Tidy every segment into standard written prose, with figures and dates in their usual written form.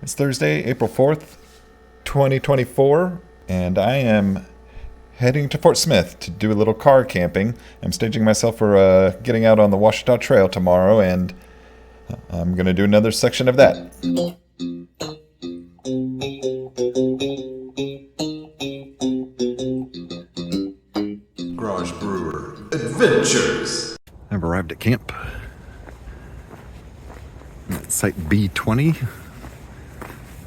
It's Thursday, April 4th, 2024, and I am heading to Fort Smith to do a little car camping. I'm staging myself for getting out on the Ouachita Trail tomorrow, and I'm going to do another section of that. Garage Brewer Adventures. I've arrived at camp. I'm at site B20.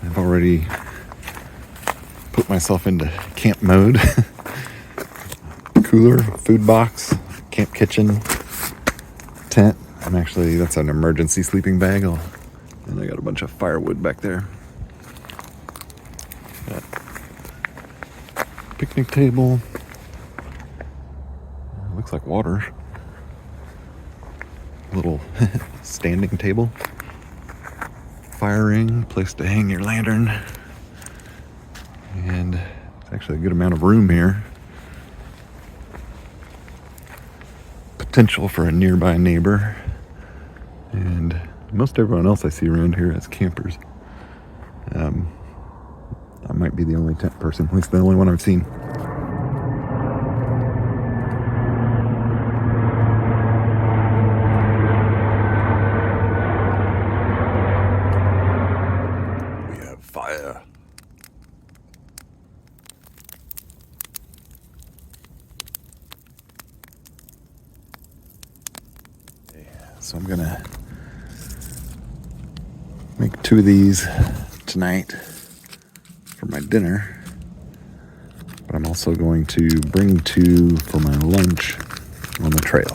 I've already put myself into camp mode. Cooler, food box, camp kitchen, tent. That's an emergency sleeping bag. And I got a bunch of firewood back there. Got picnic table. Looks like water. Little standing table. Fire ring, place to hang your lantern. And it's actually a good amount of room here. Potential for a nearby neighbor. And most everyone else I see around here is campers. I might be the only tent person, at least the only one I've seen. We have fire. So I'm gonna make 2 of these tonight for my dinner, but I'm also going to bring 2 for my lunch on the trail.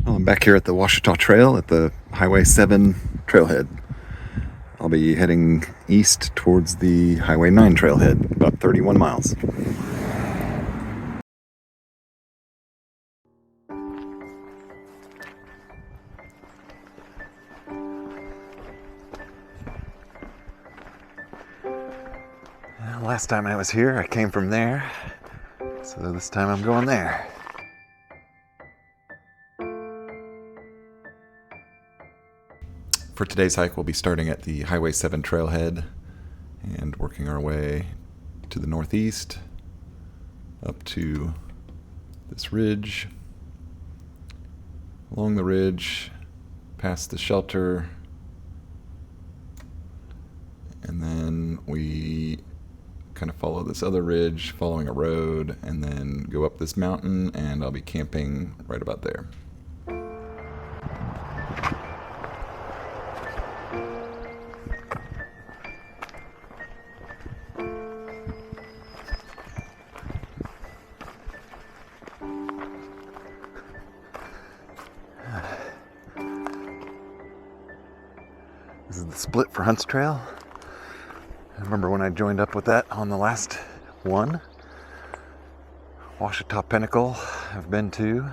Well, I'm back here at the Ouachita Trail at the Highway 7 Trailhead. I'll be heading east towards the Highway 9 Trailhead, about 31 miles. Last time I was here, I came from there, so this time I'm going there. For today's hike, we'll be starting at the Highway 7 Trailhead and working our way to the northeast, up to this ridge, along the ridge, past the shelter, and then we kind of follow this other ridge, following a road, and then go up this mountain, and I'll be camping right about there. This is the split for Hunt's Trail. I remember when I joined up with that on the last one. Ouachita Pinnacle I've been to.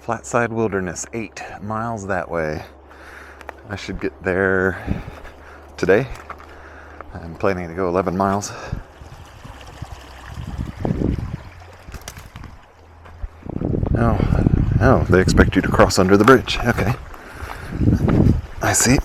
Flatside Wilderness, 8 miles that way. I should get there today. I'm planning to go 11 miles. Oh, they expect you to cross under the bridge. Okay. I see.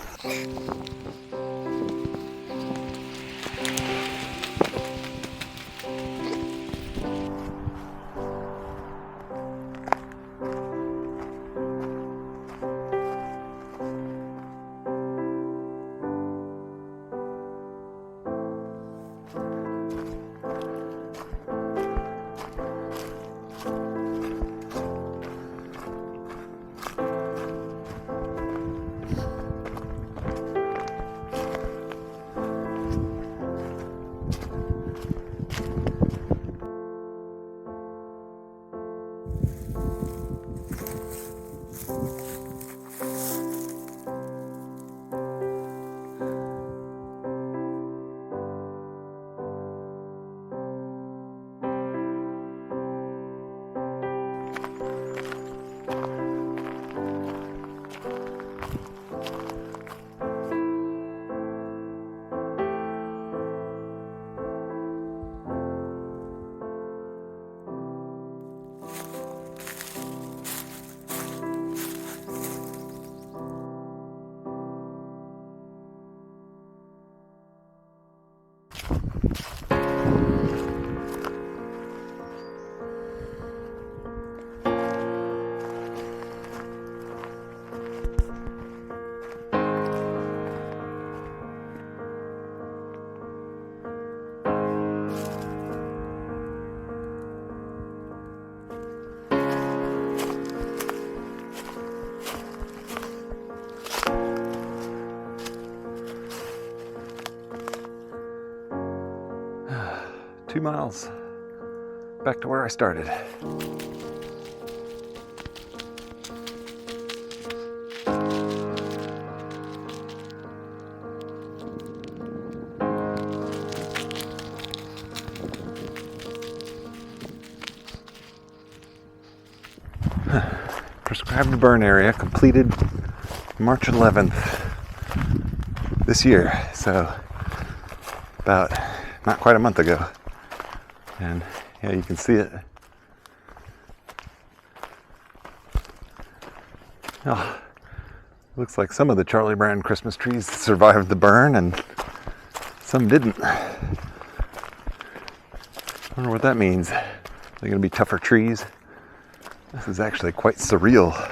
2 miles back to where I started. Prescribed burn area completed March 11th this year, so about not quite a month ago. And yeah, you can see it. Oh, looks like some of the Charlie Brown Christmas trees survived the burn and some didn't. I wonder what that means. Are they going to be tougher trees? This is actually quite surreal.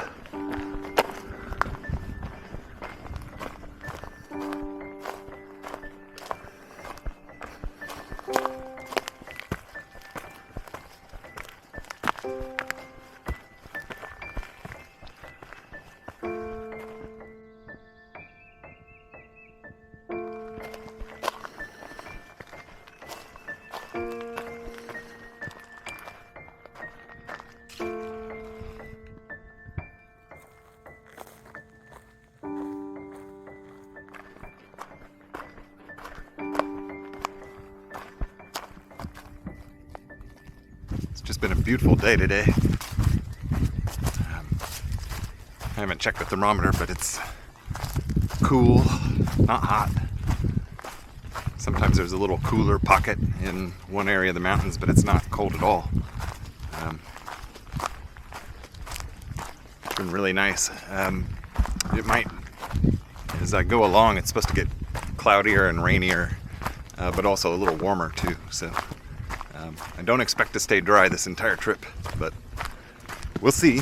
Just been a beautiful day today. I haven't checked the thermometer, but it's cool, not hot. Sometimes there's a little cooler pocket in one area of the mountains, but it's not cold at all. It's been really nice. It might, as I go along, it's supposed to get cloudier and rainier, but also a little warmer too. So I don't expect to stay dry this entire trip, but we'll see.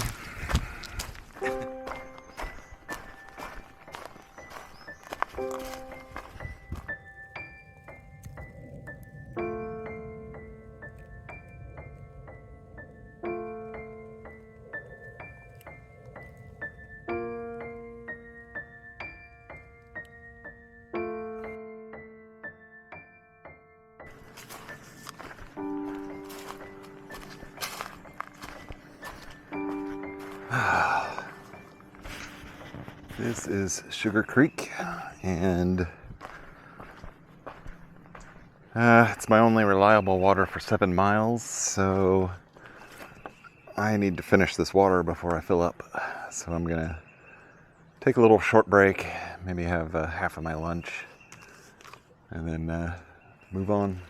This is Sugar Creek, and it's my only reliable water for 7 miles, so I need to finish this water before I fill up. So I'm gonna take a little short break, maybe have half of my lunch, and then move on.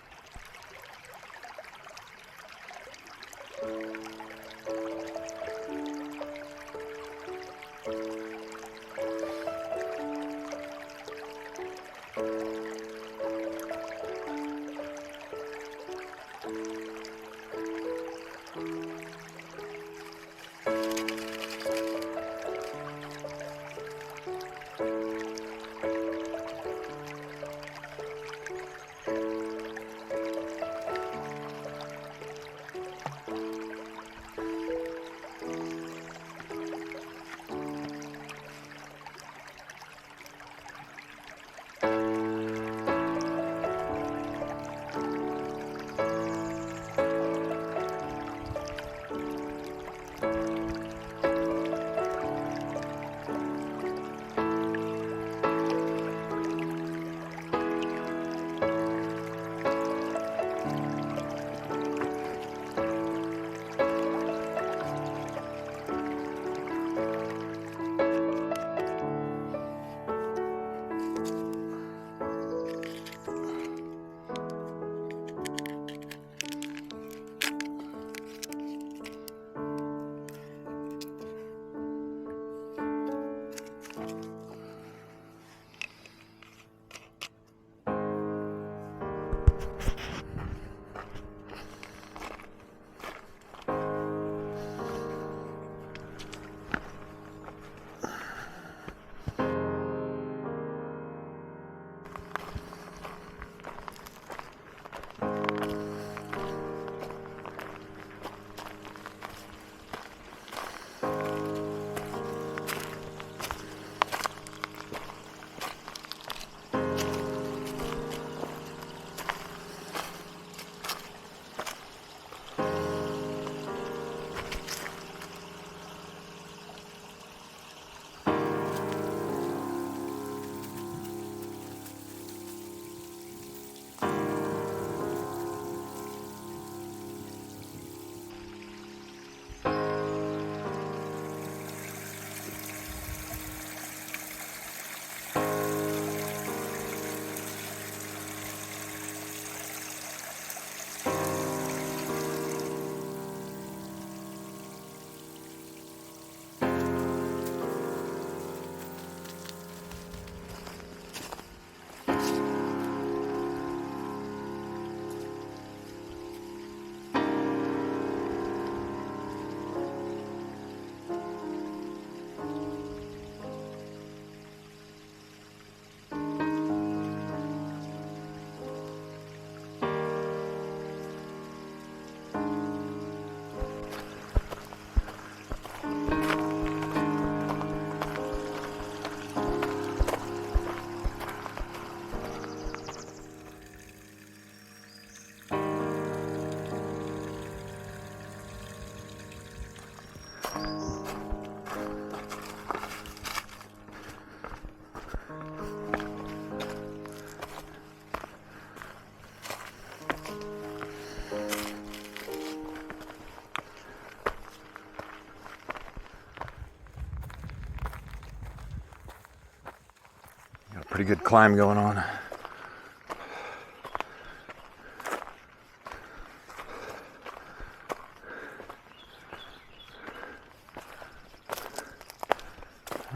Pretty good climb going on.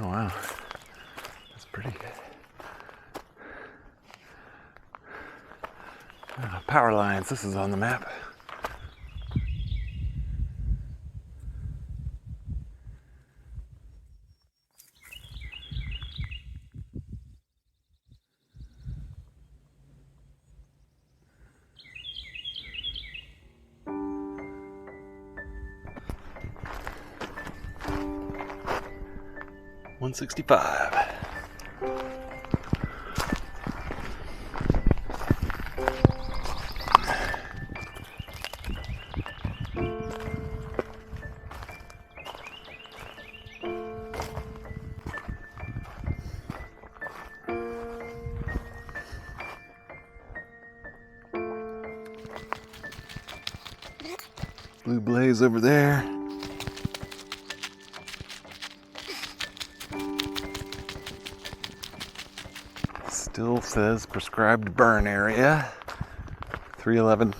Oh wow, that's pretty good. Power lines, this is on the map. $165. Blue blaze over there. Still says prescribed burn area. 311.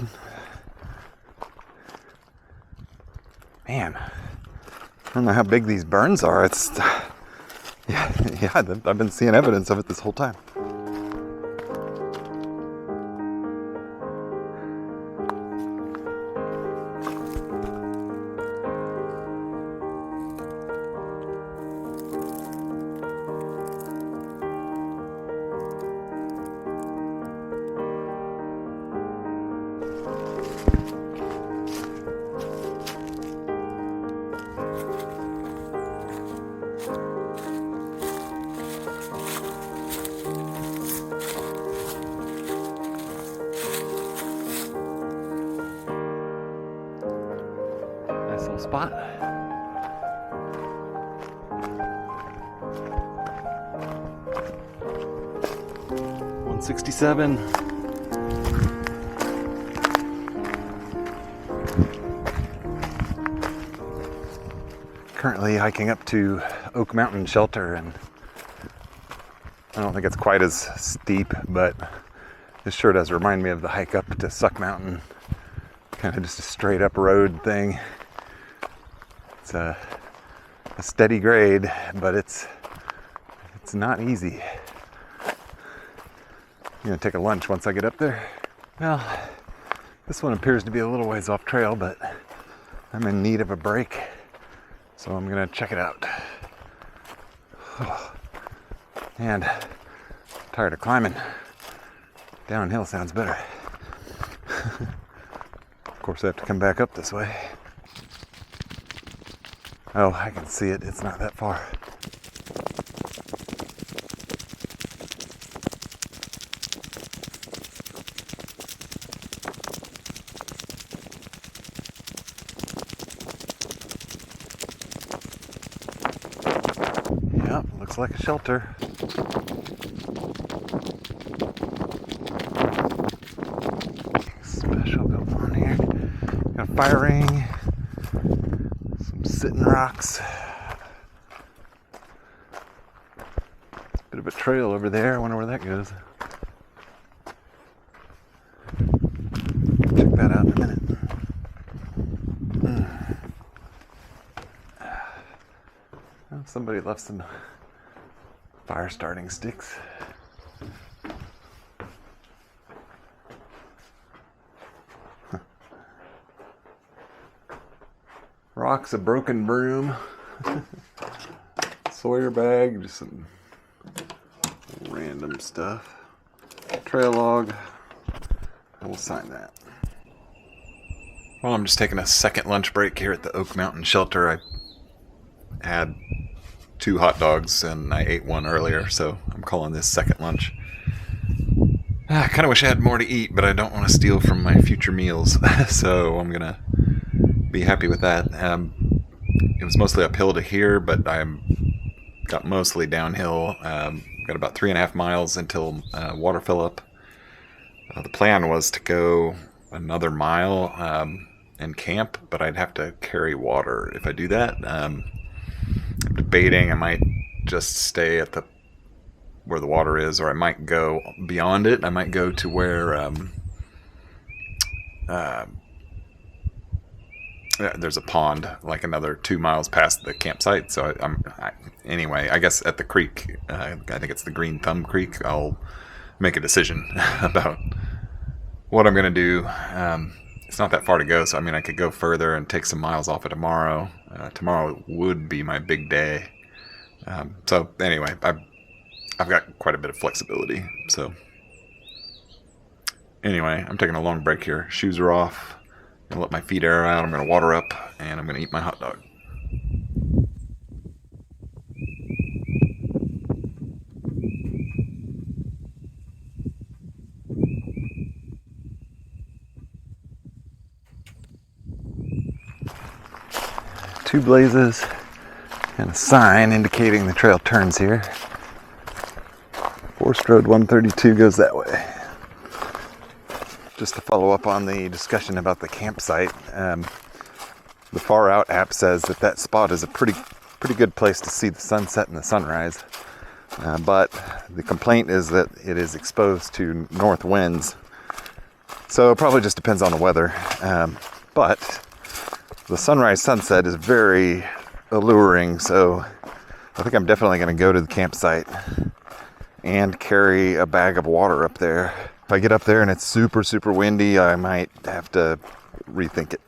Man, I don't know how big these burns are. It's yeah, I've been seeing evidence of it this whole time. Nice little spot. $167. Currently hiking up to Oak Mountain Shelter, and I don't think it's quite as steep, but this sure does remind me of the hike up to Suck Mountain. Kind of just a straight up road thing. It's a steady grade, but it's not easy. I'm gonna take a lunch once I get up there. Well, this one appears to be a little ways off trail, but I'm in need of a break, so I'm gonna check it out. And I'm tired of climbing. Downhill sounds better. Of course, I have to come back up this way. Oh, I can see it. It's not that far. Yep, looks like a shelter. Special going on here. Got a fire ring. Sitting rocks. Bit of a trail over there. I wonder where that goes. Check that out in a minute. Oh, somebody left some fire starting sticks. Rocks, a broken broom, Sawyer bag, just some random stuff. Trail log. I will sign that. Well, I'm just taking a second lunch break here at the Oak Mountain Shelter. I had 2 hot dogs and I ate one earlier, so I'm calling this second lunch. I kind of wish I had more to eat, but I don't want to steal from my future meals, so I'm gonna be happy with that. It was mostly uphill to here, but I got mostly downhill. Got about 3.5 miles until water fill up. The plan was to go another mile and camp, but I'd have to carry water if I do that. I'm debating I might just stay at the where the water is, or I might go beyond it. I might go to where there's a pond like another 2 miles past the campsite. So anyway, I guess at the creek, I think it's the Green Thumb Creek, I'll make a decision about what I'm going to do. It's not that far to go, so I mean I could go further and take some miles off of tomorrow. Tomorrow would be my big day. So anyway, I've got quite a bit of flexibility. So anyway, I'm taking a long break here. Shoes are off. I'm gonna let my feet air out. I'm gonna water up, and I'm gonna eat my hot dog. Two blazes and a sign indicating the trail turns here. Forest Road 132 goes that way. Just to follow up on the discussion about the campsite, the Far Out app says that spot is a pretty good place to see the sunset and the sunrise. But the complaint is that it is exposed to north winds. So it probably just depends on the weather. But the sunrise sunset is very alluring, so I think I'm definitely going to go to the campsite and carry a bag of water up there. If I get up there and it's super, super windy, I might have to rethink it.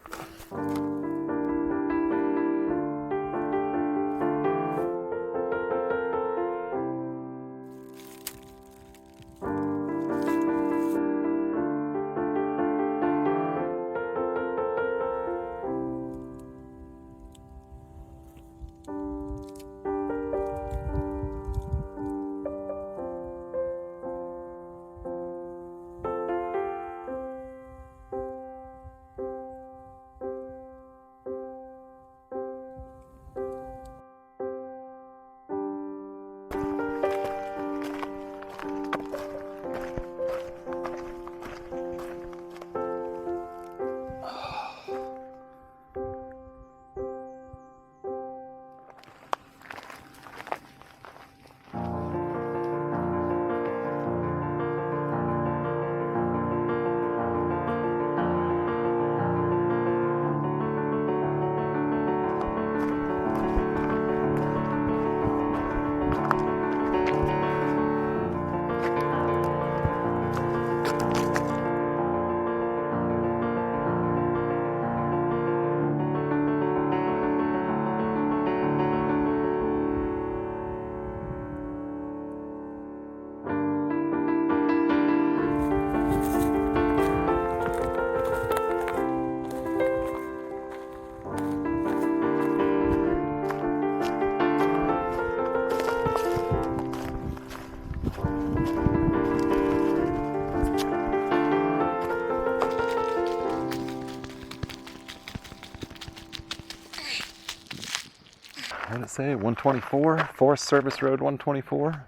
What did it say? 124? Forest Service Road 124?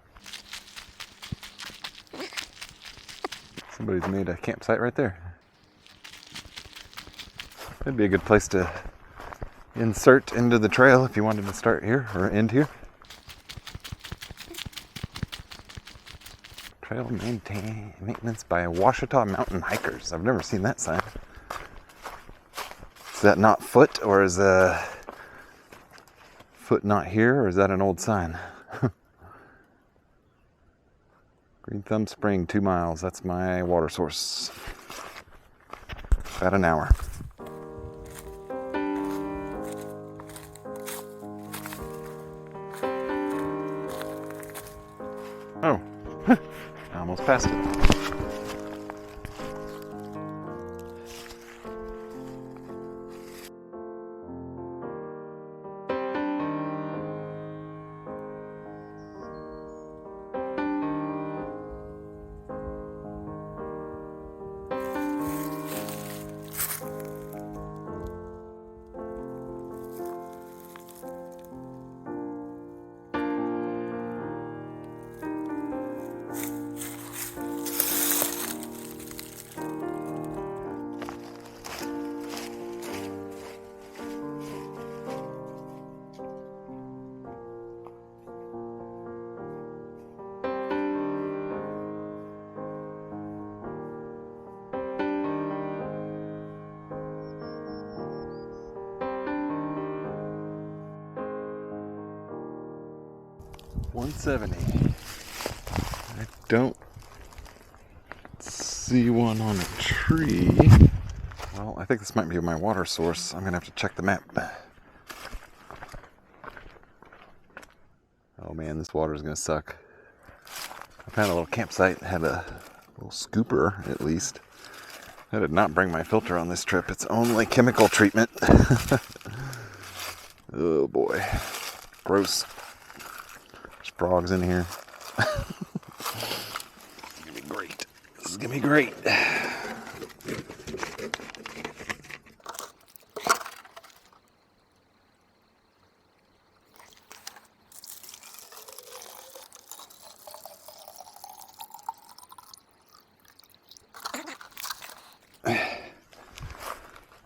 Somebody's made a campsite right there. That'd be a good place to insert into the trail if you wanted to start here or end here. Trail maintenance by Ouachita Mountain Hikers. I've never seen that sign. Is that not foot, or is foot not here, or is that an old sign? Green Thumb Spring, 2 miles. That's my water source. About an hour. Oh, I almost passed it. 170. I don't see one on a tree. Well, I think this might be my water source. I'm gonna have to check the map. Oh man, this water is gonna suck. I found a little campsite, had a little scooper at least. I did not bring my filter on this trip. It's only chemical treatment. Oh boy. Gross. There's frogs in here. This is gonna be great. This is gonna be great.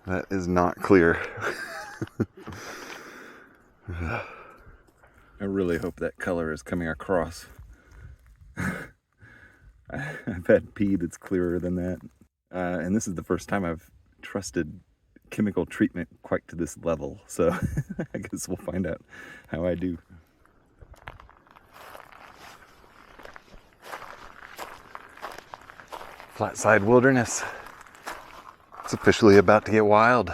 That is not clear. I really hope that color is coming across. I've had pee that's clearer than that. And this is the first time I've trusted chemical treatment quite to this level. So I guess we'll find out how I do. Flatside Wilderness. It's officially about to get wild.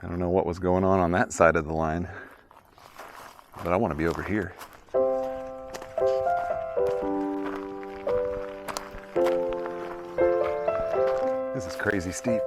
I don't know what was going on that side of the line, but I want to be over here. This is crazy steep.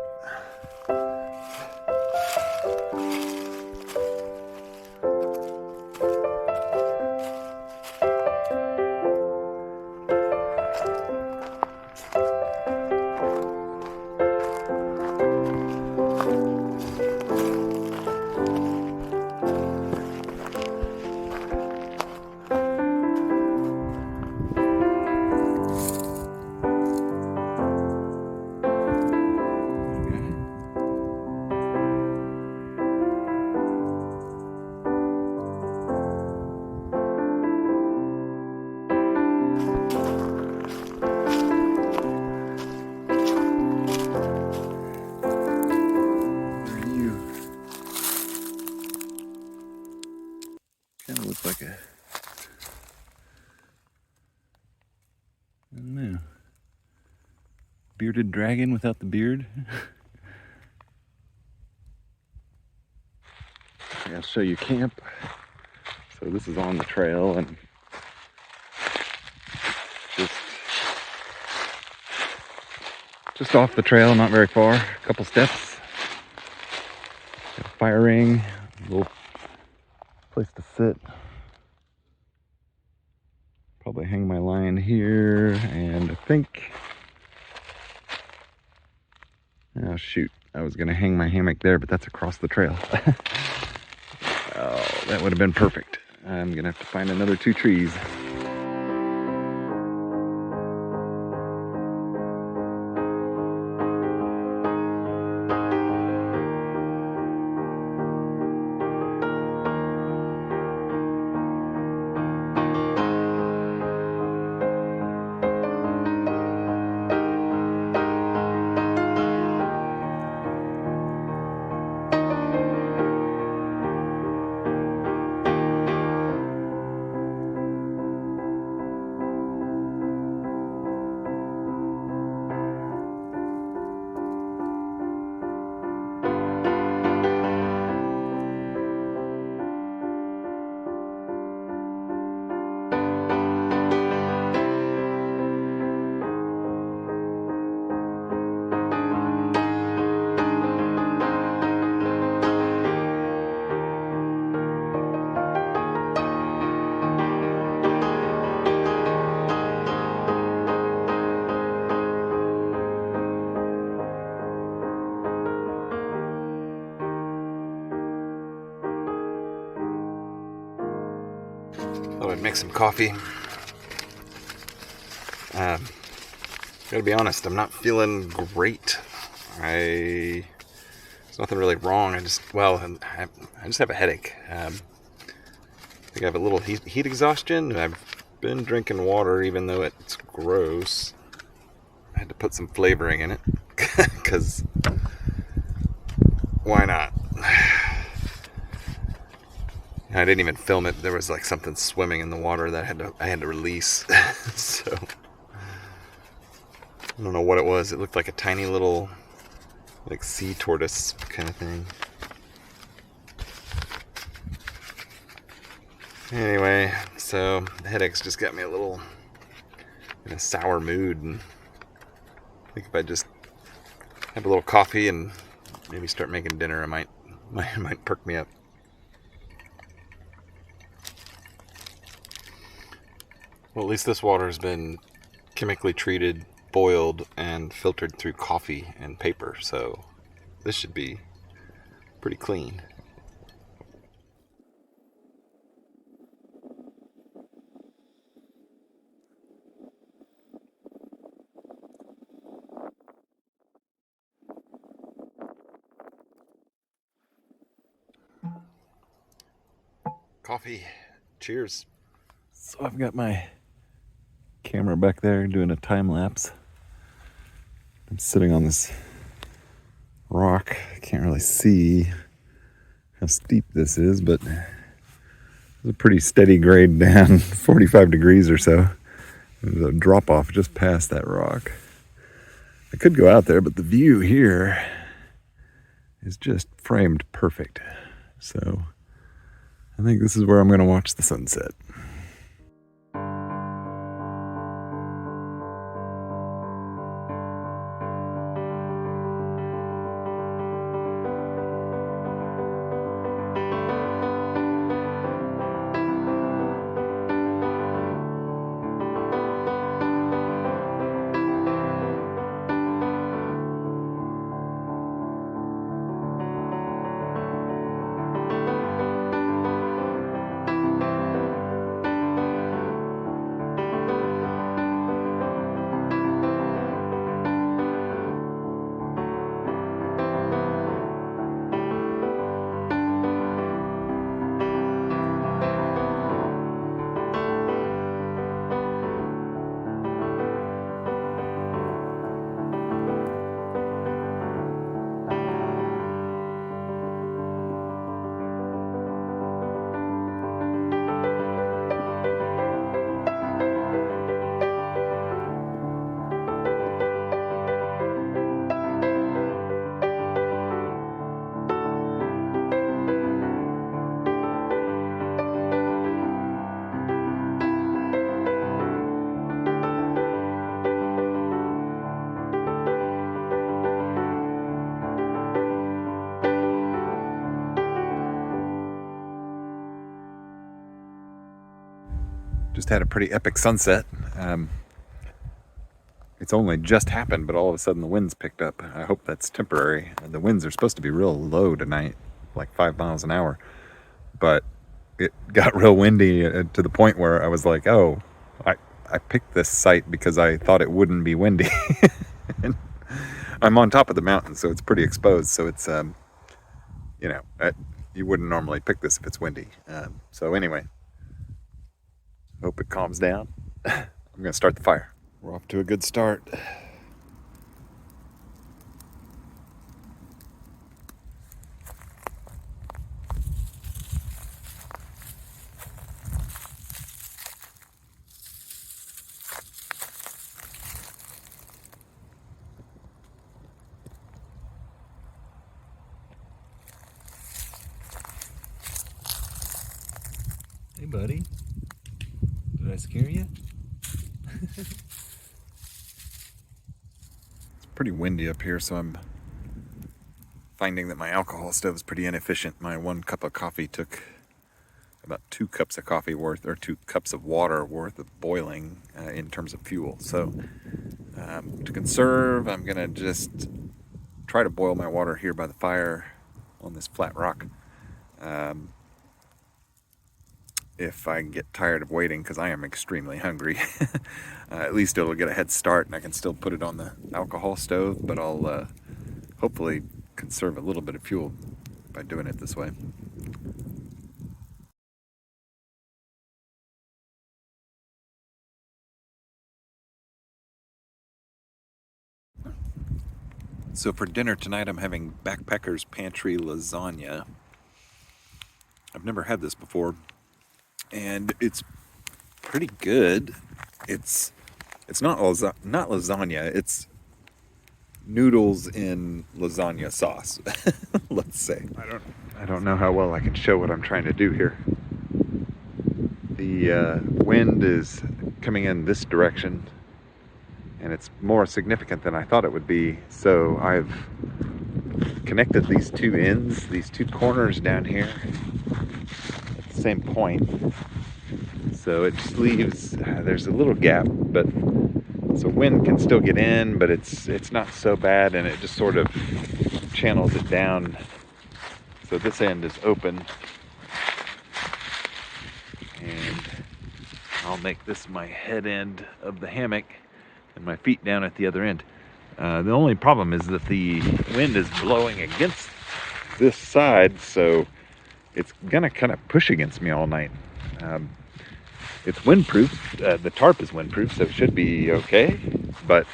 Kind of looks like a, I don't know, bearded dragon without the beard. Okay, I'll show you camp. So this is on the trail and just off the trail, not very far, a couple steps. Got a fire ring, a little place to sit. Probably hang my line here, and I think, oh shoot, I was gonna hang my hammock there, but that's across the trail. Oh, that would have been perfect. I'm gonna have to find another 2 trees. Thought I'd make some coffee. Gotta be honest, I'm not feeling great. There's nothing really wrong. I just have a headache. I think I have a little heat exhaustion. I've been drinking water even though it's gross. I had to put some flavoring in it because why not? I didn't even film it. There was like something swimming in the water that I had to release. So I don't know what it was. It looked like a tiny little like sea tortoise kind of thing. Anyway, so the headaches just got me a little in a sour mood, and I think if I just have a little coffee and maybe start making dinner, it might perk me up. Well, at least this water has been chemically treated, boiled, and filtered through coffee and paper, so this should be pretty clean. Coffee. Cheers. So I've got my camera back there doing a time lapse. I'm sitting on this rock. I can't really see how steep this is, but it's a pretty steady grade down, 45 degrees or so. There's a drop off just past that rock. I could go out there, but the view here is just framed perfect. So I think this is where I'm going to watch the sunset. Just had a pretty epic sunset. It's only just happened, but all of a sudden the winds picked up. I hope that's temporary. The winds are supposed to be real low tonight, like 5 miles an hour. But it got real windy to the point where I was like, oh, I picked this site because I thought it wouldn't be windy. And I'm on top of the mountain, so it's pretty exposed. So it's, you wouldn't normally pick this if it's windy. So anyway, hope it calms down. I'm going to start the fire. We're off to a good start. Hey, buddy. Did I scare you? It's pretty windy up here, so I'm finding that my alcohol stove is pretty inefficient. My 1 cup of coffee took about 2 cups of coffee worth, or 2 cups of water worth of boiling in terms of fuel. So to conserve, I'm gonna just try to boil my water here by the fire on this flat rock. If I get tired of waiting, because I am extremely hungry, at least it'll get a head start and I can still put it on the alcohol stove, but I'll hopefully conserve a little bit of fuel by doing it this way. So for dinner tonight, I'm having Backpacker's Pantry lasagna. I've never had this before, and it's pretty good. It's not lasagna. It's noodles in lasagna sauce. Let's say. I don't know how well I can show what I'm trying to do here. The wind is coming in this direction, and it's more significant than I thought it would be. So I've connected these two ends, these two corners down here at the same point. So it just leaves, there's a little gap, but so wind can still get in, but it's not so bad, and it just sort of channels it down. So this end is open, and I'll make this my head end of the hammock and my feet down at the other end. The only problem is that the wind is blowing against this side, so it's gonna kind of push against me all night. It's windproof. The tarp is windproof, so it should be okay. But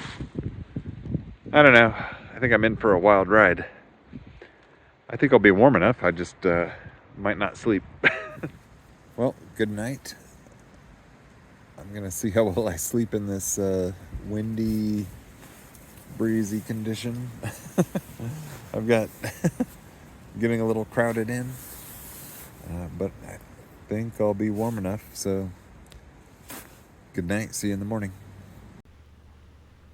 I don't know. I think I'm in for a wild ride. I think I'll be warm enough. I just might not sleep. Well, good night. I'm gonna see how well I sleep in this windy, breezy condition. I've got getting a little crowded in, but I think I'll be warm enough. So good night. See you in the morning.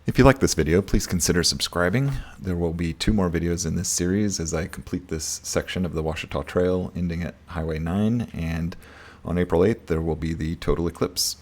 If you like this video, please consider subscribing. There will be 2 more videos in this series as I complete this section of the Ouachita Trail ending at Highway 9, and on April 8th there will be the total eclipse.